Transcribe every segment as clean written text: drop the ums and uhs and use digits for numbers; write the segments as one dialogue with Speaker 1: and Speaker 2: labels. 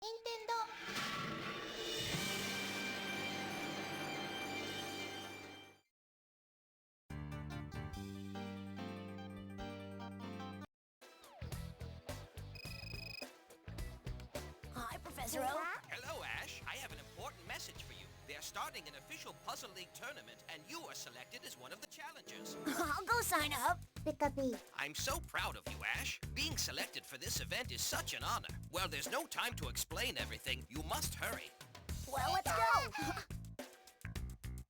Speaker 1: Hi, Professor Oak.
Speaker 2: Hello, Ash. I have an important message for you. They are starting an official Puzzle League tournament, and you are selected as one of the challengers.
Speaker 1: I'll go sign up.
Speaker 2: I'm so proud of you, Ash. Being selected for this event is such an honor. Well, there's no time to explain everything. You must hurry.
Speaker 1: Well, let's go.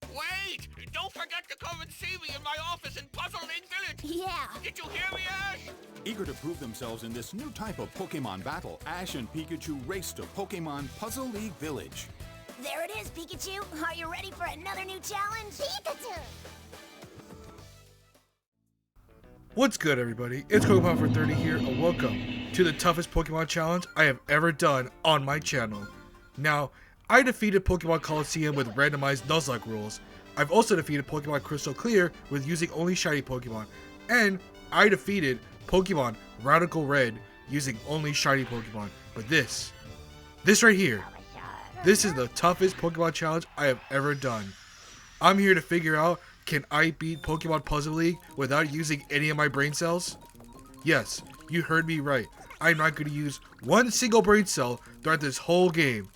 Speaker 2: Wait! Don't forget to come and see me in my office in Puzzle League Village!
Speaker 1: Yeah.
Speaker 2: Did you hear me, Ash?
Speaker 3: Eager to prove themselves in this new type of Pokemon battle, Ash and Pikachu race to Pokemon Puzzle League Village.
Speaker 1: There it is, Pikachu. Are you ready for another new challenge? Pikachu!
Speaker 4: What's good, everybody? It's Pokemon for 30 here, and welcome to the toughest Pokemon challenge I have ever done on my channel. Now, I defeated Pokemon Coliseum with randomized Nuzlocke rules. I've also defeated Pokemon Crystal Clear with using only shiny Pokemon. And I defeated Pokemon Radical Red using only shiny Pokemon. But this right here, this is the toughest Pokemon challenge I have ever done. I'm here to figure out, can I beat Pokemon Puzzle League without using any of my brain cells? Yes, you heard me right. I'm not going to use one single brain cell throughout this whole game.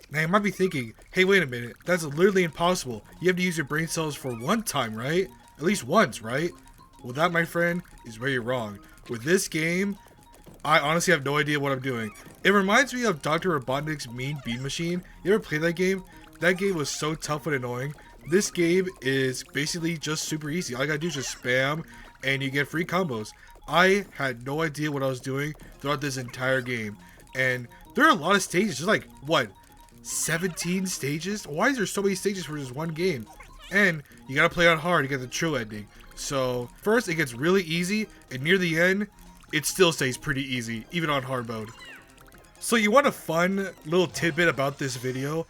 Speaker 4: Now you might be thinking, hey, wait a minute, that's literally impossible. You have to use your brain cells for one time, right? At least once, right? Well, that, my friend, is where you're wrong. With this game, I honestly have no idea what I'm doing. It reminds me of Dr. Robotnik's Mean Bean Machine. You ever played that game? That game was so tough and annoying. This game is basically just super easy. All I gotta do is just spam, and you get free combos. I had no idea what I was doing throughout this entire game. And there are a lot of stages, just like, what? 17 stages? Why is there so many stages for just one game? And you gotta play on hard to get the true ending. So first it gets really easy, and near the end it still stays pretty easy, even on hard mode. So you want a fun little tidbit about this video?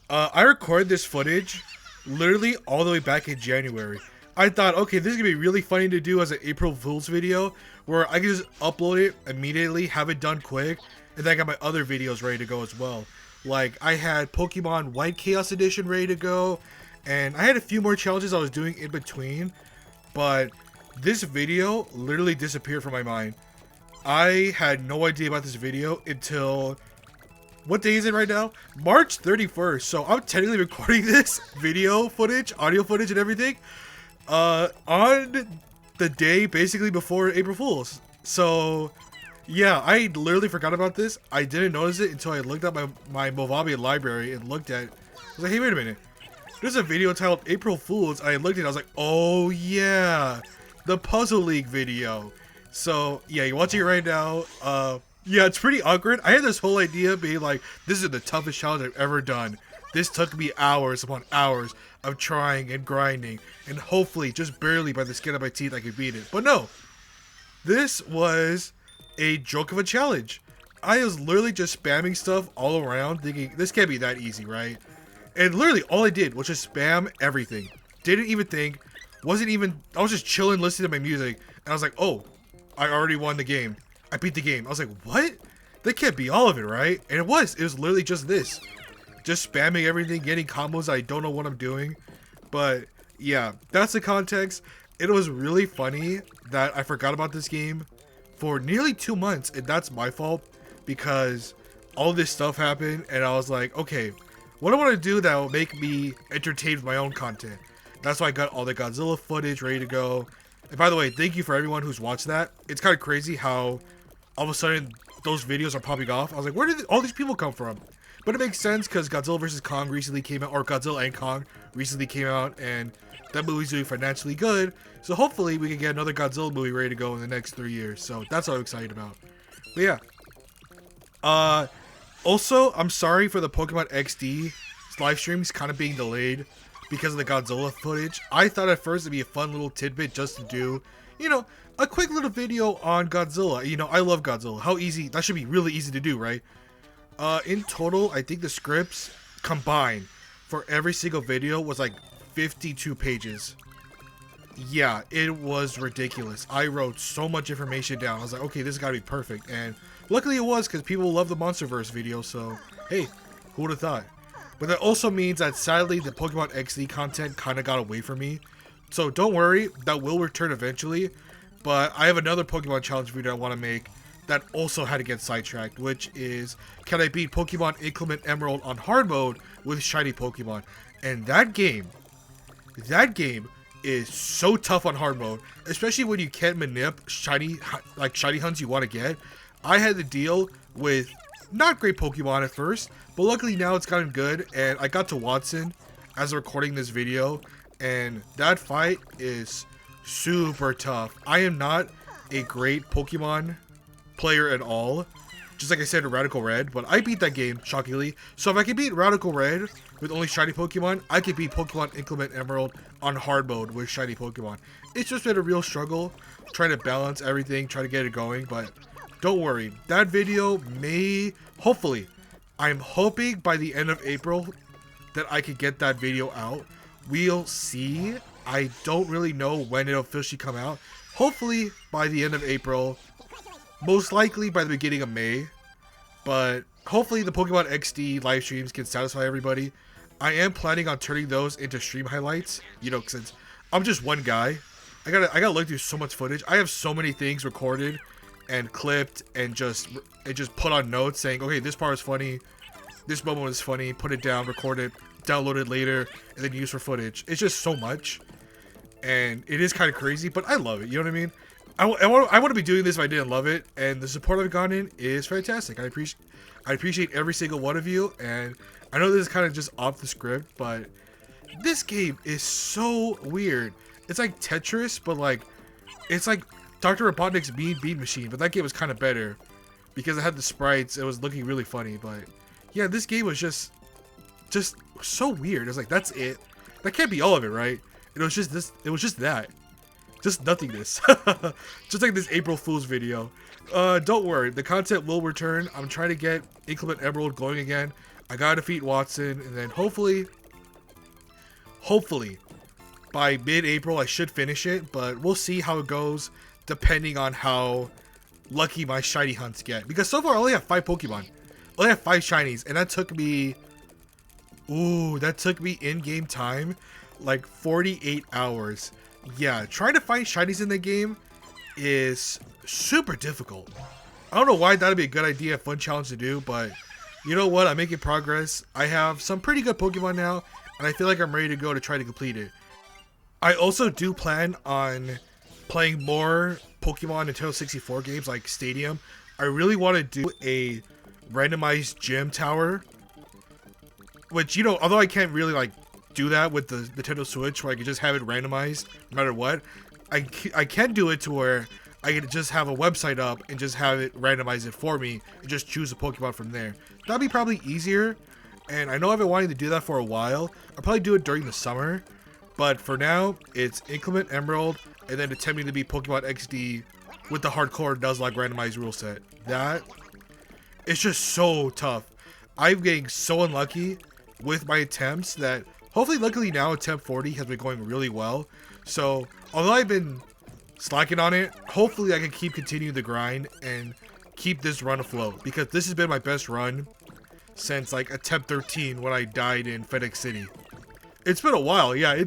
Speaker 4: I recorded this footage literally all the way back in January. I thought, okay, this is gonna be really funny to do as an April Fool's video where I can just upload it immediately, have it done quick, and then I got my other videos ready to go as well. Like, I had Pokemon White Chaos Edition ready to go, and I had a few more challenges I was doing in between, but this video literally disappeared from my mind. I had no idea about this video until, what day is it right now? March 31st, so I'm technically recording this video footage, audio footage and everything, on the day basically before April Fool's. So yeah, I literally forgot about this. I didn't notice it until I looked at my Movavi library and looked at it. I was like, hey, wait a minute. There's a video titled April Fools. I looked at it, I was like, oh yeah, the Puzzle League video. So yeah, you're watching it right now. Yeah, it's pretty awkward. I had this whole idea being like, this is the toughest challenge I've ever done. This took me hours upon hours of trying and grinding, and hopefully just barely by the skin of my teeth I could beat it. But no, this was a joke of a challenge. I was literally just spamming stuff all around thinking this can't be that easy, right? And literally all I did was just spam everything. Didn't even think, I was just chilling listening to my music, and I was like, oh, I already won the game. I beat the game. I was like, what? That can't be all of it, right? And it was literally just this. Just spamming everything, getting combos I don't know what I'm doing. But yeah, that's the context. It was really funny that I forgot about this game for nearly 2 months, and that's my fault because all this stuff happened, and I was like, okay, what do I want to do that will make me entertained with my own content? That's why I got all the Godzilla footage ready to go. And by the way, thank you for everyone who's watched that. It's kind of crazy how all of a sudden those videos are popping off. I was like, where did all these people come from? But it makes sense because Godzilla vs. Kong recently came out, or Godzilla and Kong recently came out, and that movie's doing financially good. So hopefully we can get another Godzilla movie ready to go in the next 3 years. So that's what I'm excited about. But yeah. Also, I'm sorry for the Pokemon XD live streams kind of being delayed because of the Godzilla footage. I thought at first it'd be a fun little tidbit just to do, you know, a quick little video on Godzilla. You know, I love Godzilla. How easy, that should be really easy to do, right? In total, I think the scripts combined for every single video was like 52 pages. Yeah, it was ridiculous. I wrote so much information down. I was like, okay, this has got to be perfect. And Luckily it was, because people love the Monsterverse video, so hey, who would have thought? But that also means that sadly the Pokemon XD content kind of got away from me. So don't worry, that will return eventually. But I have another Pokemon challenge video I want to make that also had to get sidetracked, which is, can I beat Pokemon Inclement Emerald on hard mode with shiny Pokemon? And that game is so tough on hard mode, especially when you can't manip shiny hunts you want to get. I had to deal with not great Pokemon at first, but luckily now it's gotten good, and I got to Watson as I'm recording this video, and that fight is super tough. I am not a great Pokemon player at all, just like I said in Radical Red, but I beat that game, shockingly. So if I can beat Radical Red with only shiny Pokemon, I can beat Pokemon Inclement Emerald on hard mode with shiny Pokemon. It's just been a real struggle trying to balance everything, trying to get it going, but don't worry. That video may, hopefully, I'm hoping by the end of April that I could get that video out. We'll see. I don't really know when it'll officially come out. Hopefully by the end of April. Most likely by the beginning of May. But hopefully the Pokemon XD live streams can satisfy everybody. I am planning on turning those into stream highlights. You know, since I'm just one guy. I gotta look through so much footage. I have so many things recorded and clipped and just put on notes saying, okay, this part is funny. This moment was funny. Put it down, record it, download it later, and then use for footage. It's just so much. And it is kind of crazy, but I love it. You know what I mean? I want to be doing this if I didn't love it, and the support I've gotten is fantastic. I appreciate every single one of you, and I know this is kind of just off the script, but this game is so weird. It's like Tetris, but like it's like Dr. Robotnik's Mean Bean Machine, but that game was kind of better because it had the sprites. It was looking really funny, but yeah, this game was just so weird. It was like, that's it. That can't be all of it, right? It was just this. It was just that. Just nothingness. Just like this April Fool's video. Don't worry. The content will return. I'm trying to get Inclement Emerald going again. I gotta defeat Watson. And then hopefully, by mid-April, I should finish it. But we'll see how it goes depending on how lucky my shiny hunts get. Because so far, I only have 5 Pokemon. I only have 5 shinies. And that took me... Ooh, that took me in-game time like 48 hours. Yeah, trying to find shinies in the game is super difficult. I don't know why that'd be a good idea, a fun challenge to do, but you know what? I'm making progress. I have some pretty good Pokemon now, and I feel like I'm ready to go to try to complete it. I also do plan on playing more Pokemon Nintendo 64 games like Stadium. I really want to do a randomized gym tower, which, you know, although I can't really like do that with the Nintendo Switch where I can just have it randomized no matter what, I can do it to where I can just have a website up and just have it randomize it for me and just choose a Pokemon from there. That'd be probably easier, and I know I've been wanting to do that for a while. I'll probably do it during the summer, but for now it's Inclement Emerald and then attempting to beat Pokemon XD with the hardcore Nuzlocke randomized rule set. That it's just so tough. I'm getting so unlucky with my attempts that hopefully, luckily now, attempt 40 has been going really well. So, although I've been slacking on it, hopefully I can keep continuing the grind and keep this run afloat. Because this has been my best run since, like, attempt 13 when I died in FedEx City. It's been a while, yeah.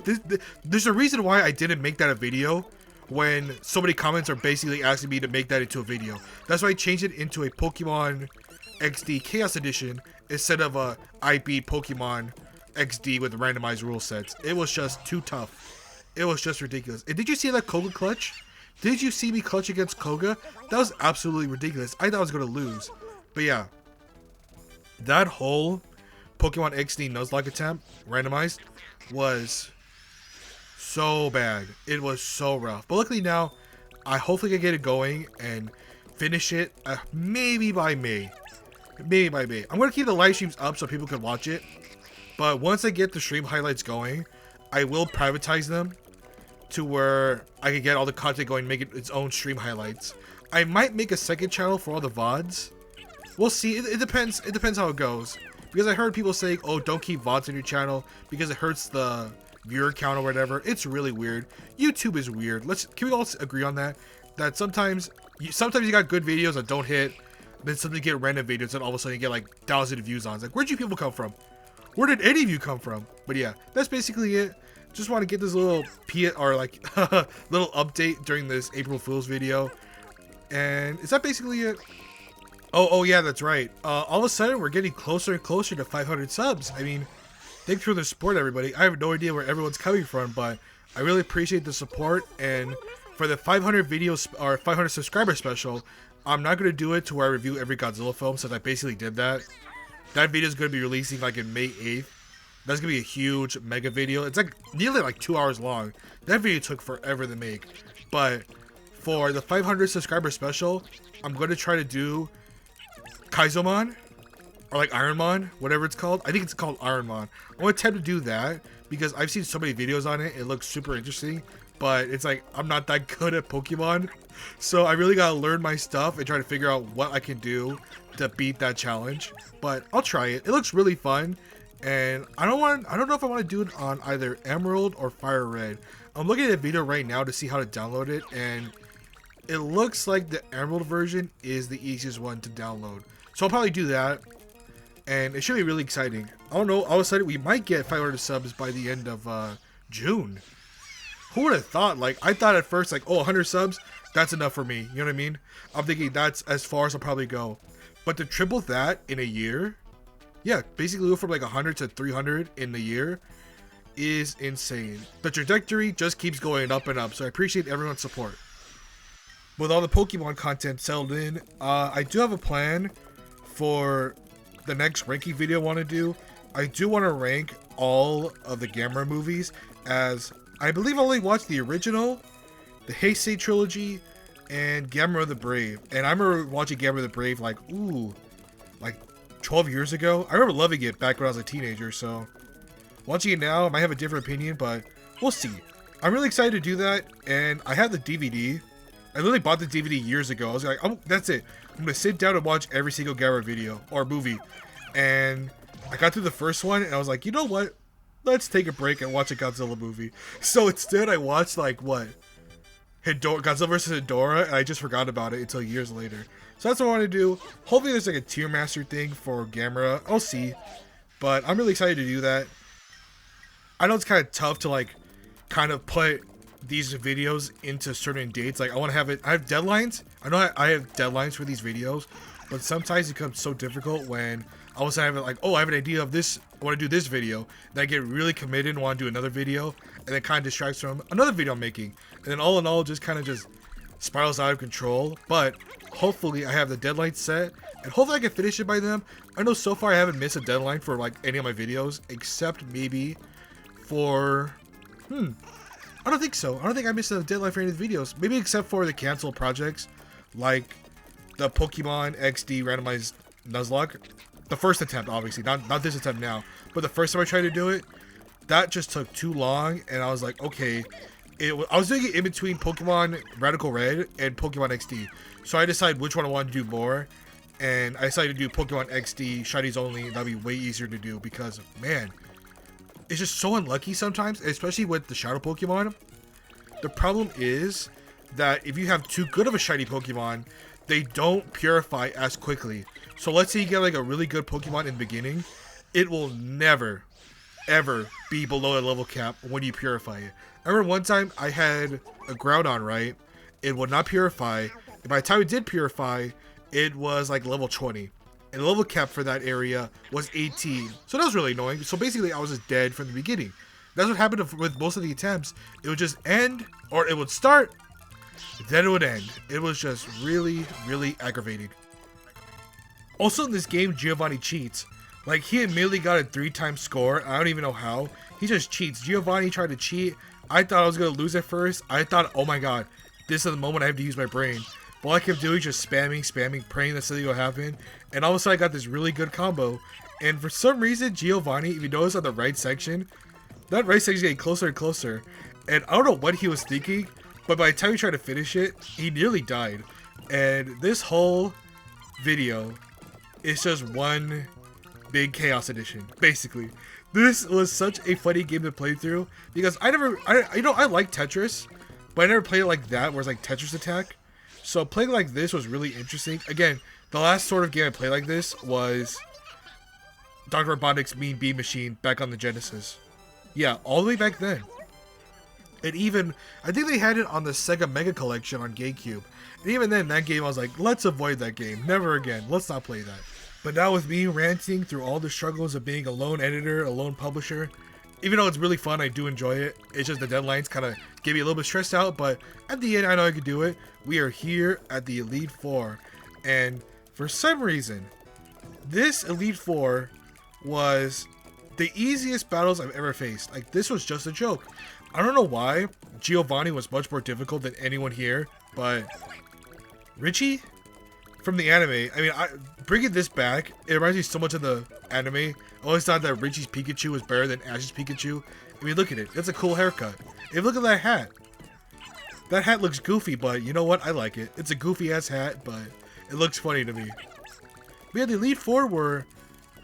Speaker 4: There's a reason why I didn't make that a video when so many comments are basically asking me to make that into a video. That's why I changed it into a Pokemon XD Chaos Edition instead of a I beat Pokemon XD with randomized rule sets. It was just too tough. It was just ridiculous. And did you see that Koga clutch? Did you see me clutch against Koga? That was absolutely ridiculous. I thought I was going to lose. But yeah, that whole Pokemon XD Nuzlocke attempt, randomized, was so bad. It was so rough. But luckily now, I hopefully can get it going and finish it maybe by May. Maybe by May. I'm going to keep the live streams up so people can watch it. But once I get the stream highlights going, I will privatize them to where I can get all the content going, make it its own stream highlights. I might make a second channel for all the VODs. We'll see. It depends. It depends how it goes. Because I heard people saying, oh, don't keep VODs on your channel because it hurts the viewer count or whatever. It's really weird. YouTube is weird. Can we all agree on that? That sometimes you got good videos that don't hit then suddenly get random videos and all of a sudden you get like 1,000 views on. It's like, where'd you people come from? Where did any of you come from? But yeah, that's basically it. Just want to get this little little update during this April Fool's video. And is that basically it? Oh yeah, that's right. All of a sudden we're getting closer and closer to 500 subs. I mean, thanks for the support, everybody. I have no idea where everyone's coming from, but I really appreciate the support. And for the 500 videos or 500 subscriber special, I'm not going to do it to where I review every Godzilla film, since I basically did that. That video is going to be releasing like in May 8th. That's going to be a huge mega video. It's like nearly like 2 hours long. That video took forever to make. But for the 500 subscriber special, I'm going to try to do Kaizomon, or like Ironmon, whatever it's called. I think it's called Ironmon. I want to attempt to do that because I've seen so many videos on it. It looks super interesting, but it's like I'm not that good at Pokemon, so I really gotta learn my stuff and try to figure out what I can do to beat that challenge. But I'll try it. It looks really fun, and I don't know if I want to do it on either Emerald or Fire Red. I'm looking at a video right now to see how to download it, and it looks like the Emerald version is the easiest one to download. So I'll probably do that, and it should be really exciting. I don't know, all of a sudden we might get 500 subs by the end of June. Who would have thought? Like, I thought at first, like, oh, 100 subs, that's enough for me. You know what I mean? I'm thinking that's as far as I'll probably go. But to triple that in a year, yeah, basically go from like 100 to 300 in a year is insane. The trajectory just keeps going up and up, so I appreciate everyone's support. With all the Pokemon content settled in, I do have a plan for the next ranking video I want to do. I do want to rank all of the Gamera movies, as I believe I only watched the original, the Heisei trilogy, and Gamera the Brave. And I remember watching Gamera the Brave like 12 years ago. I remember loving it back when I was a teenager, so watching it now, I might have a different opinion, but we'll see. I'm really excited to do that, and I have the DVD. I literally bought the DVD years ago. I was like, oh, that's it. I'm going to sit down and watch every single Gamera video or movie. And I got through the first one, and I was like, you know what? Let's take a break and watch a Godzilla movie. So instead, I watched, like, what? Godzilla vs. Hedorah, and I just forgot about it until years later. So that's what I want to do. Hopefully there's, like, a tier master thing for Gamera. I'll see. But I'm really excited to do that. I know it's kind of tough to, like, kind of put these videos into certain dates. Like, I want to have it, I have deadlines. I know I have deadlines for these videos, but sometimes it becomes so difficult when I was having like, oh, I have an idea of this, I want to do this video, then I get really committed and want to do another video, and it kind of distracts from another video I'm making, and then all in all just kind of just spirals out of control. But hopefully I have the deadline set, and hopefully I can finish it by then. I know so far I haven't missed a deadline for like any of my videos, except maybe for I don't think so. I don't think I missed a deadline for any of the videos. Maybe except for the canceled projects, like the Pokemon XD randomized Nuzlocke. The first attempt, obviously, not this attempt now, but the first time I tried to do it, that just took too long, and I was like, okay. I was doing it in between Pokemon Radical Red and Pokemon XD, so I decided which one I wanted to do more, and I decided to do Pokemon XD Shinies only. That'd be way easier to do because, man, it's just so unlucky sometimes, especially with the Shadow Pokemon. The problem is that if you have too good of a shiny Pokemon, they don't purify as quickly. So let's say you get like a really good Pokemon in the beginning, it will never, ever be below a level cap when you purify it. I remember one time I had a Groudon, right? It would not purify, and by the time it did purify, it was like level 20. And the level cap for that area was 18. So that was really annoying. So basically I was just dead from the beginning. That's what happened with most of the attempts. It would just end, or it would start, then it would end. It was just really, really aggravating. Also in this game, Giovanni cheats. Like, he immediately got a 3-time score. I don't even know how. He just cheats. Giovanni tried to cheat. I thought I was going to lose at first. I thought, oh my god, this is the moment I have to use my brain. But all I kept doing was just spamming, praying that something would happen. And all of a sudden I got this really good combo. And for some reason, Giovanni, if you notice on the right section, that right section is getting closer and closer. And I don't know what he was thinking, but by the time he tried to finish it, he nearly died. And this whole video is just one big chaos edition, basically. This was such a funny game to play through because I like Tetris, but I never played it like that, where it's like Tetris Attack. So playing like this was really interesting. Again, The last sort of game I played like this was Dr. Robotnik's Mean Bean Machine back on the Genesis. Yeah, all the way back then. And even, I think they had it on the Sega Mega Collection on GameCube. And even then, that game, I was like, let's avoid that game. Never again. Let's not play that. But now with me ranting through all the struggles of being a lone editor, a lone publisher, even though it's really fun, I do enjoy it. It's just the deadlines kind of get me a little bit stressed out. But at the end, I know I could do it. We are here at the Elite Four. And for some reason, this Elite Four was the easiest battles I've ever faced. Like, this was just a joke. I don't know why Giovanni was much more difficult than anyone here, but Richie from the anime, I mean, bringing this back, it reminds me so much of the anime. I always thought that Richie's Pikachu was better than Ash's Pikachu. I mean, look at it. That's a cool haircut. Hey, look at that hat. That hat looks goofy, but you know what? I like it. It's a goofy-ass hat, but it looks funny to me. But yeah, the Elite Four were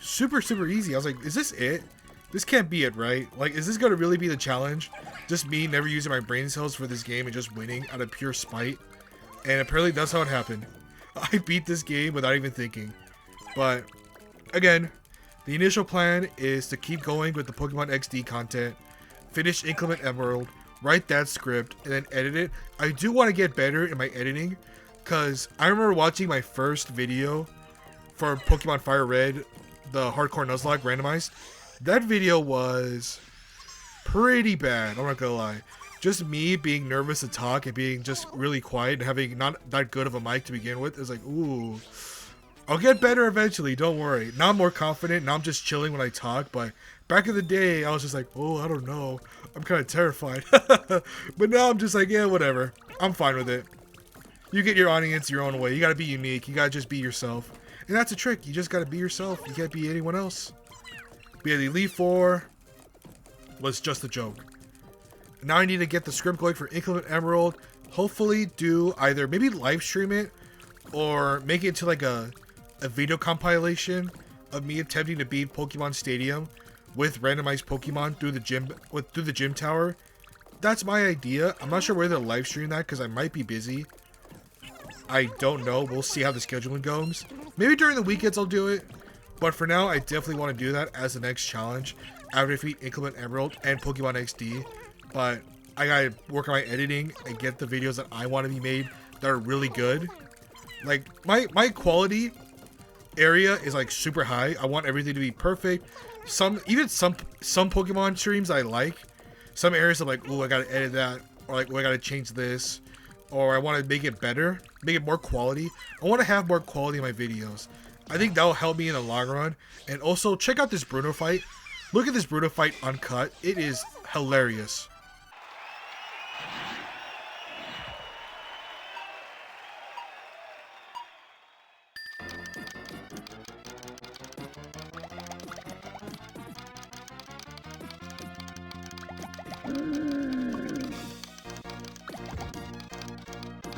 Speaker 4: super, super easy. I was like, is this it? This can't be it, right? Like, is this going to really be the challenge? Just me never using my brain cells for this game and just winning out of pure spite. And apparently that's how it happened. I beat this game without even thinking. But, again, the initial plan is to keep going with the Pokemon XD content, finish Inclement Emerald, write that script, and then edit it. I do want to get better in my editing, because I remember watching my first video for Pokemon Fire Red, the Hardcore Nuzlocke randomized. That video was pretty bad, I'm not gonna lie. Just me being nervous to talk and being just really quiet and having not that good of a mic to begin with. It's like, ooh. I'll get better eventually, don't worry. Now I'm more confident, now I'm just chilling when I talk, but back in the day, I was just like, oh, I don't know. I'm kind of terrified. But now I'm just like, yeah, whatever. I'm fine with it. You get your audience your own way. You gotta be unique. You gotta just be yourself. And that's a trick. You just gotta be yourself. You can't be anyone else. But yeah, the Elite Four was just a joke. Now I need to get the script going for Inclement Emerald. Hopefully do either maybe live stream it or make it into like a video compilation of me attempting to beat Pokemon Stadium with randomized Pokemon through the gym tower. That's my idea. I'm not sure where they'll live stream that because I might be busy. I don't know. We'll see how the scheduling goes. Maybe during the weekends I'll do it. But for now, I definitely want to do that as the next challenge after I defeat Inclement Emerald and Pokemon XD. But I gotta work on my editing and get the videos that I want to be made that are really good. Like, my quality area is like super high. I want everything to be perfect. Some Pokemon streams I like. Some areas I'm like, ooh, I gotta edit that. Or like, oh, I gotta change this. Or I want to make it better. Make it more quality. I want to have more quality in my videos. I think that'll help me in the long run. And also, check out this Bruno fight. Look at this Bruno fight uncut. It is hilarious.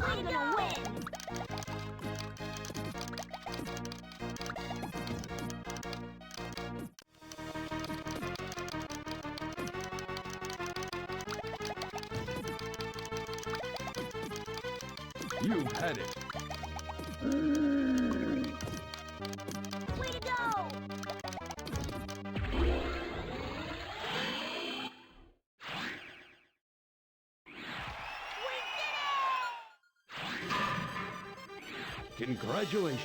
Speaker 1: I'm gonna win!
Speaker 5: You had it.
Speaker 1: Way to go!
Speaker 5: Congratulations.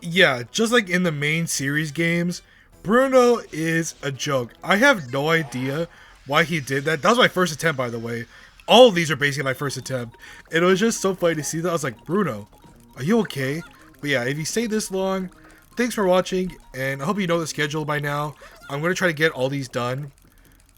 Speaker 4: Yeah, just like in the main series games, Bruno is a joke. I have no idea why he did that. That was my first attempt, by the way. All of these are basically my first attempt. And it was just so funny to see that. I was like, Bruno, are you okay? But yeah, if you stayed this long, thanks for watching. And I hope you know the schedule by now. I'm going to try to get all these done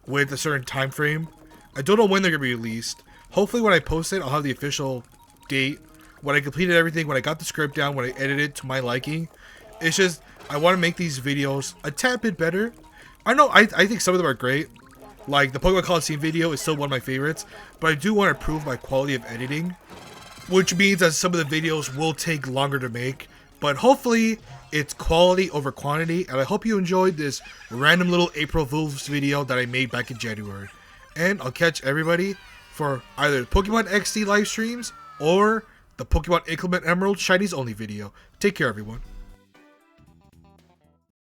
Speaker 4: with a certain time frame. I don't know when they're going to be released. Hopefully when I post it, I'll have the official date. When I completed everything, when I got the script down, when I edited it to my liking. It's just, I want to make these videos a tad bit better. I know, I think some of them are great. Like, the Pokemon Coliseum video is still one of my favorites. But I do want to improve my quality of editing. Which means that some of the videos will take longer to make. But hopefully, it's quality over quantity. And I hope you enjoyed this random little April Fools video that I made back in January. And I'll catch everybody for either Pokemon XD live streams or the Pokemon Inclement Emerald Shinies Only video. Take care, everyone.